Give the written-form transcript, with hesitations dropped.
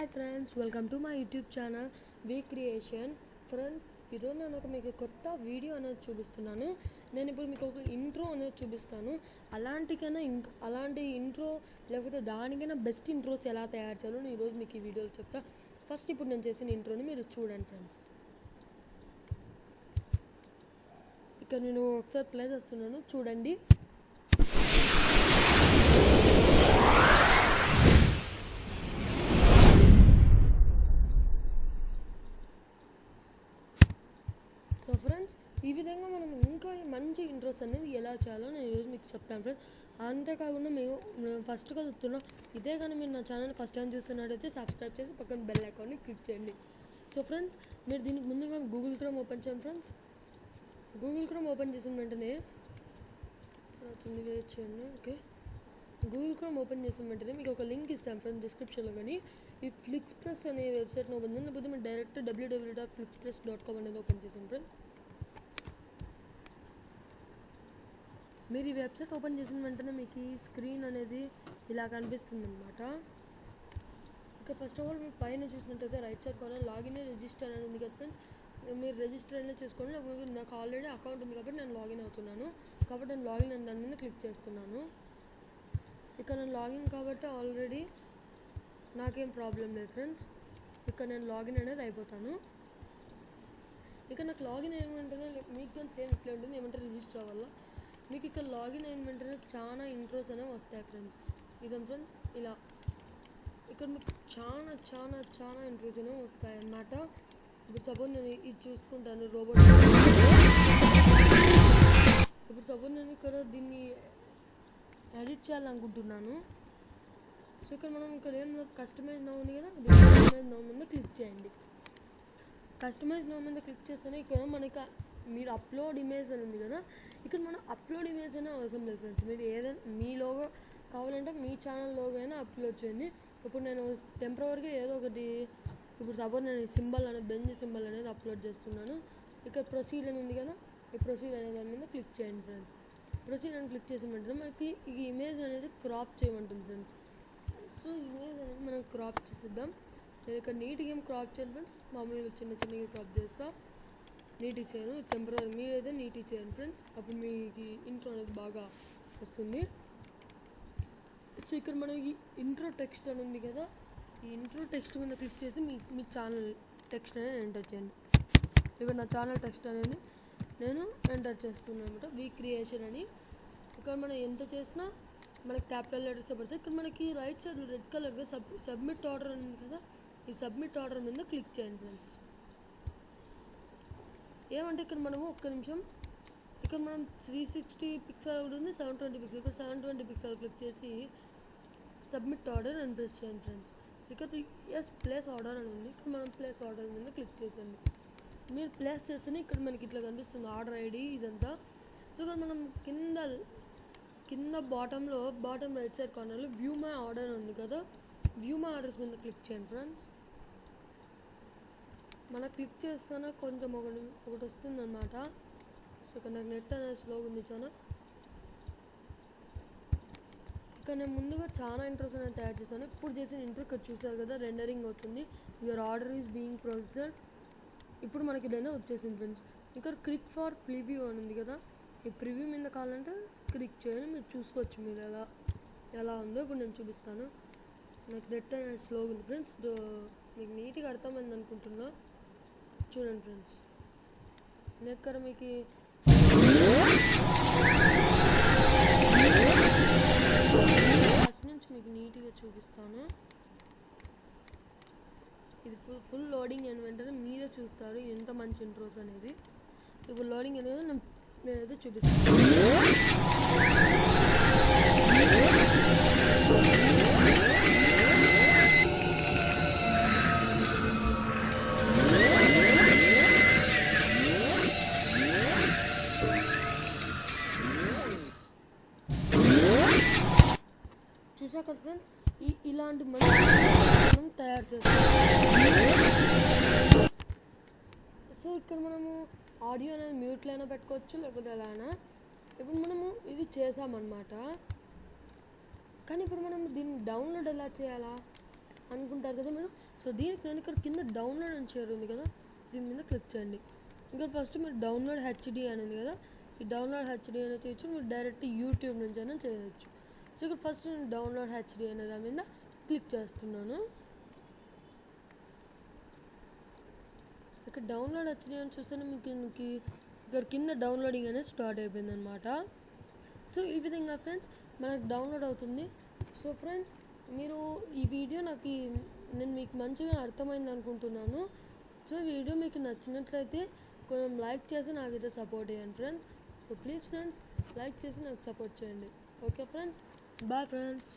Hi friends, welcome to my YouTube channel V Creation. Friends, ఈరోజు నేను మీకు కొత్త వీడియో అనేది చూపిస్తున్నాను. నేను ఇప్పుడు మీకు ఒక ఇంట్రో అనేది చూపిస్తాను. అలాంటి ఇంట్రో లేకపోతే దానికైనా బెస్ట్ ఇంట్రోస్ ఎలా తయారు చేయాలో నేను ఈరోజు మీకు ఈ వీడియోలో చెప్తా. ఫస్ట్ ఇప్పుడు నేను చేసిన ఇంట్రోని మీరు చూడండి ఫ్రెండ్స్. ఇక్కడ నేను ఒకసారి ప్లే చేస్తున్నాను, చూడండి. సో ఫ్రెండ్స్, ఈ విధంగా మనం ఇంకా మంచి ఇంట్రోస్ అనేది ఎలా చేయాలో నేను ఈరోజు మీకు చెప్తాను ఫ్రెండ్స్. అంతేకాకుండా మేము ఫస్ట్గా చెప్తున్నాం, ఇదే కానీ మీరు నా ఛానల్ ఫస్ట్ టైం చూస్తున్నట్టయితే సబ్స్క్రైబ్ చేసి పక్కన బెల్ ఐకాన్ని క్లిక్ చేయండి. సో ఫ్రెండ్స్, మీరు దీనికి ముందుగా గూగుల్ క్రోమ్ ఓపెన్ చేయండి ఫ్రెండ్స్. గూగుల్ క్రోమ్ ఓపెన్ చేసిన వెంటనే వెయిట్ చేయండి. ఓకే, గూగుల్ క్రోమ్ ఓపెన్ చేసిన వెంటనే మీకు ఒక లింక్ ఇస్తాను ఫ్రెండ్స్ డిస్క్రిప్షన్లో. కానీ ఈ ఫ్లిక్స్ప్రెస్ అనే వెబ్సైట్ని ఓపెన్ చేయండి, లేకపోతే మీరు డైరెక్ట్ www.flixpress.com అనేది ఓపెన్ చేసాను ఫ్రెండ్స్. మీరు ఈ వెబ్సైట్ ఓపెన్ చేసిన వెంటనే మీకు ఈ స్క్రీన్ అనేది ఇలా కనిపిస్తుంది అనమాట. ఇక ఫస్ట్ ఆఫ్ ఆల్ మీరు పైన చూసినట్టయితే right side corner login register అనేది ఉంది కదా ఫ్రెండ్స్. మీరు రిజిస్టర్ అయినా చేసుకోండి, లేకపోతే నాకు ఆల్రెడీ అకౌంట్ ఉంది కాబట్టి నేను లాగిన్ అవుతున్నాను. కాబట్టి నేను లాగిన్ అని దాని మీద క్లిక్ చేస్తున్నాను. ఇక్కడ నేను లాగిన్ కాబట్టి ఆల్రెడీ నాకేం ప్రాబ్లం లేదు ఫ్రెండ్స్. ఇక్కడ నేను లాగిన్ అనేది అయిపోతాను. ఇక నాకు లాగిన్ అయిన వెంటనే మీకు కానీ సేమ్ ఇట్లా ఉంటుంది, ఏమంటే రిజిస్టర్ అవ్వాలా. మీకు ఇక్కడ లాగిన్ అయిన వెంటనే చాలా ఇంట్రోస్ అనేవి వస్తాయి ఫ్రెండ్స్. ఇదే ఫ్రెండ్స్, ఇలా ఇక్కడ మీకు చాలా ఇంట్రోస్ అనేవి వస్తాయి అన్నమాట. ఇప్పుడు సపోజ్ నేను ఇది చూసుకుంటాను, రోబోట్. ఇప్పుడు సపోజ్ నేను ఇక్కడ దీన్ని ఎడిట్ చేయాలనుకుంటున్నాను. సో ఇక్కడ మనం ఇక్కడ ఏమన్నా కస్టమైజ్ నౌ ఉంది కదా, కస్టమైజ్ నౌ మీద క్లిక్ చేయండి. కస్టమైజ్ నౌ మీద క్లిక్ చేస్తేనే ఇక్కడ మనకి మీరు అప్లోడ్ ఇమేజ్ అని ఉంది కదా, ఇక్కడ మనం అప్లోడ్ ఇమేజ్ అయినా అవసరం లేదు ఫ్రెండ్స్. మీరు ఏదైనా మీ లోగో కావాలంటే మీ ఛానల్ లోగో అయినా అప్లోడ్ చేయండి. ఇప్పుడు నేను టెంపరవరీగా ఏదో ఒకటి, ఇప్పుడు సపోజ్ నేను సింబల్ అనేది బెంజ్ సింబల్ అనేది అప్లోడ్ చేస్తున్నాను. ఇక్కడ ప్రొసీడ్ అని ఉంది కదా, ఈ ప్రొసీడ్ అనే దాని మీద క్లిక్ చేయండి ఫ్రెండ్స్. ప్రొసీడ్ అని క్లిక్ చేసిన వెంటనే మనకి ఈ ఇమేజ్ అనేది క్రాప్ చేయమంటుంది ఫ్రెండ్స్. సో ఇమేజ్ అనేది మనం క్రాప్ చేసిద్దాం. నేను ఇక్కడ నీట్గా ఏం క్రాప్ చేయను ఫ్రెండ్స్, మామూలుగా చిన్నగా క్రాప్ చేస్తా. నీట్గా చేయను, టెంపరరీ మీరైతే నీట్గా చేయండి ఫ్రెండ్స్, అప్పుడు మీకు ఇంట్రో అనేది బాగా వస్తుంది. సో ఇక్కడ మనం ఈ ఇంట్రో టెక్స్ట్ అని ఉంది కదా, ఈ ఇంట్రో టెక్స్ట్ మీద క్లిక్ చేసి మీ ఛానల్ టెక్స్ట్ అనేది ఎంటర్ చేయండి. ఇప్పుడు నా ఛానల్ టెక్స్ట్ అనేది నేను ఎంటర్ చేస్తున్నాను అనమాట, వి క్రియేషన్ అని. ఇక్కడ మనం ఎంత చేసినా మనకి క్యాపిటల్ లెటర్స్ పడతాయి. ఇక్కడ మనకి రైట్ సైడ్ రెడ్ కలర్గా సబ్మిట్ ఆర్డర్ ఉంది కదా, ఈ సబ్మిట్ ఆర్డర్ మీద క్లిక్ చేయండి ఫ్రెండ్స్. ఏమంటే ఇక్కడ మనము ఒక్క నిమిషం, ఇక్కడ మనం 360 పిక్సెల్ ఒకటి ఉంది, 720 పిక్సెల్. ఇక్కడ 720 పిక్సెల్ క్లిక్ చేసి సబ్మిట్ ఆర్డర్ అని ప్రెస్ చేయండి ఫ్రెండ్స్. ఇక్కడ ఎస్ ప్లేస్ ఆర్డర్ అని ఉంది, ఇక్కడ మనం ప్లేస్ ఆర్డర్ మీద క్లిక్ చేసేయండి. మీరు ప్లేస్ చేస్తేనే ఇక్కడ మనకి ఇట్లా కనిపిస్తుంది ఆర్డర్ ఐడి ఇదంతా. సో ఇక్కడ మనం కింద బాటమ్ రైట్ సైడ్ కార్నర్లో వ్యూ మై ఆర్డర్ ఉంది కదా, వ్యూ మై ఆర్డర్స్ మీద క్లిక్ చేయండి ఫ్రెండ్స్. మన క్లిక్ చేస్తేనే కొంచెం ఒకటి వస్తుంది అనమాట. సో ఇక్కడ నాకు నెట్ అనేది స్లోగా ఉంది చాలా. ఇక్కడ నేను ముందుగా చాలా ఇంట్రోస్ అనేది తయారు చేశాను. ఇప్పుడు చేసిన ఇంట్రో ఇక్కడ చూసారు కదా, రెండరింగ్ అవుతుంది. Your order is being processed. ఇప్పుడు మనకి ఇదైనా వచ్చేసింది ఫ్రెండ్స్. ఇక్కడ క్లిక్ ఫర్ ప్రివ్యూ అని ఉంది కదా, ఈ ప్రివ్యూ మీద కావాలంటే క్లిక్ చేయండి, మీరు చూసుకోవచ్చు మీరు ఎలా ఉందో. ఇప్పుడు నేను చూపిస్తాను. నాకు నెట్ అనేది స్లోగా ఉంది ఫ్రెండ్స్, మీకు నీట్గా అర్థమైంది అనుకుంటున్నా. చూడండి ఫ్రెండ్స్, నేను ఇక్కడ మీకు ఫస్ట్ నుంచి మీకు నీట్గా చూపిస్తాను. ఇది ఫుల్ లోడింగ్ అయిన వెంటనే మీరే చూస్తారు ఎంత మంచి ఇంట్రోస్ అనేది. ఇప్పుడు లోడింగ్ అనేది నేనైతే చూపిస్తాను. చూసా కదా ఫ్రెండ్స్, ఇలాంటి మనం తయారు చేస్తాం. సో ఇక్కడ మనము ఆడియో అనేది మ్యూట్లో అయినా పెట్టుకోవచ్చు, లేకపోతే ఎలా అయినా. ఇప్పుడు మనము ఇది చేసామన్నమాట. కానీ ఇప్పుడు మనం దీన్ని డౌన్లోడ్ ఎలా చేయాలా అనుకుంటారు కదా మీరు. సో దీనికి నేను ఇక్కడ కింద డౌన్లోడ్ అని షేర్ ఉంది కదా, దీని మీద క్లిక్ చేయండి. ఇక్కడ ఫస్ట్ మీరు డౌన్లోడ్ హెచ్డి అని ఉంది కదా, ఈ డౌన్లోడ్ హెచ్డి అనేది చేయొచ్చు, మీరు డైరెక్ట్ యూట్యూబ్ నుంచి అయినా చేయొచ్చు. సో ఇక్కడ ఫస్ట్ నేను డౌన్లోడ్ హెచ్డి అనే దాని మీద క్లిక్ చేస్తున్నాను. ఇక్కడ డౌన్లోడ్ హెచ్డి అని చూస్తే మీకు ఇక్కడ కింద డౌన్లోడింగ్ అనేది స్టార్ట్ అయిపోయింది అనమాట. సో ఈ విధంగా ఫ్రెండ్స్ మనకు డౌన్లోడ్ అవుతుంది. సో ఫ్రెండ్స్ మీరు ఈ వీడియో నేను మీకు మంచిగా అర్థమైంది అనుకుంటున్నాను. సో ఈ వీడియో మీకు నచ్చినట్లయితే కొంచెం లైక్ చేసి నాకైతే సపోర్ట్ చేయండి friends. So please friends like చేసి నాకు సపోర్ట్ చేయండి. Okay friends, bye friends.